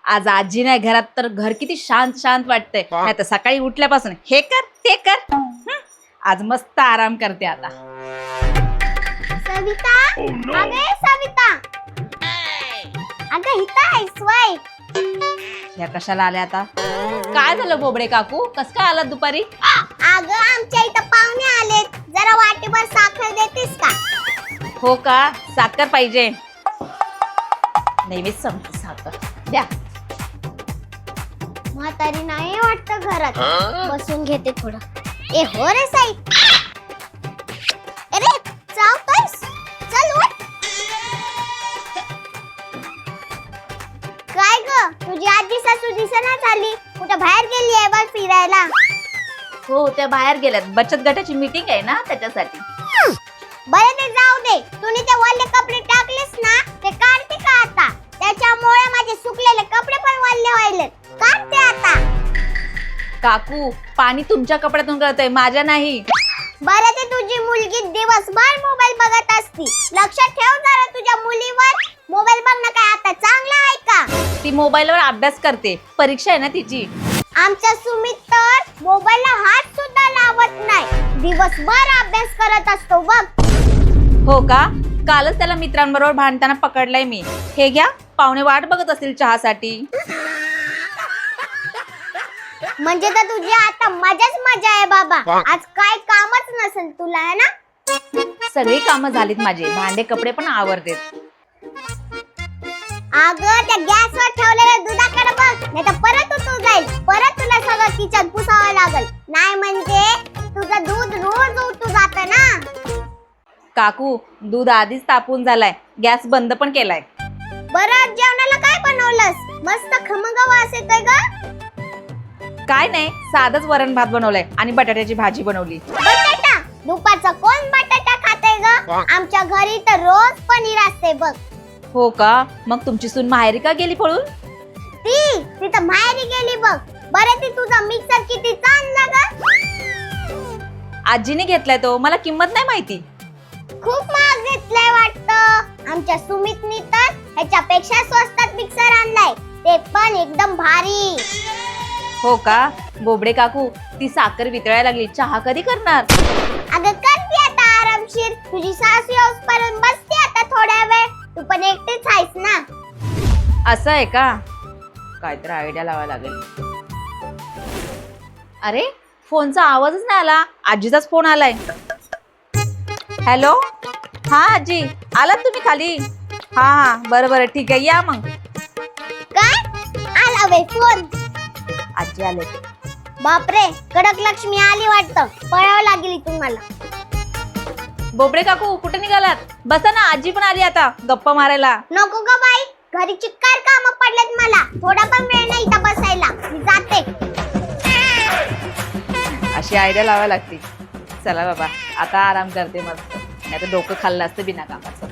आज आजी नाही घरात तर घर किती शांत शांत वाटतंय. नाही तर सकाळी उठल्यापासून हे कर ते कर. आज मस्त आराम करते आता. सविता, अगे सविता, अगं हिता आहेस वय? या कशाला आल्या आता? काय झालं बोबडे काकू, कस काय आलात दुपारी? अगं आमच्या इथं पाहुणे आलेत, जरा वाटीभर साखर देतेस का? हो का, साखर पाहिजे. नेहमीच संपते साखर, द्या. म्हातारी नाही वाटतं घरात, बसून घेते थोडं. ए हो रे साई, अरे चावतोयस, चल उठ. काय ग, तुझी आजी सासू दिसेना झाली, कुठं बाहेर गेली आहे बघ फिरायला. हो, त्या बाहेर गेल्यात, बचत गटाची मीटिंग आहे ना त्याच्यासाठी. बरं ते जाऊ दे, तुम्ही ते वल्ले कपडे टाकलेस ना, ते काढते का आता? त्याच्यामुळे माझे सुकलेले कपडे पण वल्ले व्हायले. काढते आता. काकू, पाणी तुमच्या कपड्यातून गळतंय, माझ्या नाही. बरं ते तुझी मुलगी दिवसभर मोबाईल बघत असती, लक्षात ठेव जरा तुझ्या मुलीवर. मोबाईल बघणं काय आता चांगलं आहे का? ती मोबाईलवर अभ्यास करते, परीक्षा आहे ना तिची. आमचा सुमित तर मोबाईलला हात सुद्धा लावत नाही, दिवसभर अभ्यास करत असतो बघ. हो का, कालच त्याला मित्रांबरोबर भांडताना पकडलंय मी. हे घ्या, पाहुणे वाट बघत असतील चहासाठी. म्हणजे तर तुझी आता मजाच मजा आहे बाबा. आज काय कामच नसेल तुला, है ना? सगळी कामं झालीत माझी, भांडे कपडे पण आवरतेत. अगं त्या गॅसवर ठेवलेल्या दुधाकडे बघ, नाही तर परत उतू जाईल. परत तुला सगळं किचन पुसावं लागल. नाही म्हणजे तुझं दूध रोज उतू जात ना. काकू, दूध आधीच तापून झालाय, गॅस बंद पण केलाय. बरं जेवणाला काय बनवलंस? मस्त खमंग वास येतोय ग. काय नाही, साधच वरण भात बनवलाय आणि बटाट्याची भाजी बनवली. बटाटा? दुपारचा कोण बटाटा खाते ग? आमच्या घरी तर रोज पनीर असते बघ. हो का, मग तुमची सून माहेरी का गेली पळून? ती तर माहेरी गेली बघ. बरं ती तुझा मिक्सर किती चांगला ग. आजीने घेतलाय तो, मला किंमत नाही माहिती. खूप महाग घेतलाय वाटतं. आमच्या सुमितनी तर ह्याच्यापेक्षा स्वस्तात मिक्सर आणलाय, ते पण एकदम भारी. हो का, बोबडे काकू, ती साखर वितळायला लागली, चहा कधी करणार? अगं करते आता आरामशीर. तुझी सासू येऊसपर्यंत बसते आता थोड्या वेळ. तू पण एकटीच आहेस ना. असं आहे का, काहीतरी आयडिया लावायला लागेल. अरे, फोनचा आवाजच नाही आला, आजीचाच फोन आलाय. हॅलो, हा आजी, आलात तुम्ही खाली? हा, बरं ठीक आहे, या मग. काय आला वे फोन? आजी आले. बापरे, कडक लक्ष्मी आली वाटतं. पळावं लागेल तुम्हाला. बोबडे काकू, कुठे निघालात? बसा ना, आजी पण आली आता गप्पा मारायला. नको ग बाई, घरी चिक्कार काम पडलेत मला. थोडा पण वेळ नाही इथं बसायला, मी जाते. अशी आयडिया लावायला लागते. चला बाबा, आता आराम करते मस्त, नाही तर डोकं खाल्लं असतं बिना कामाचं.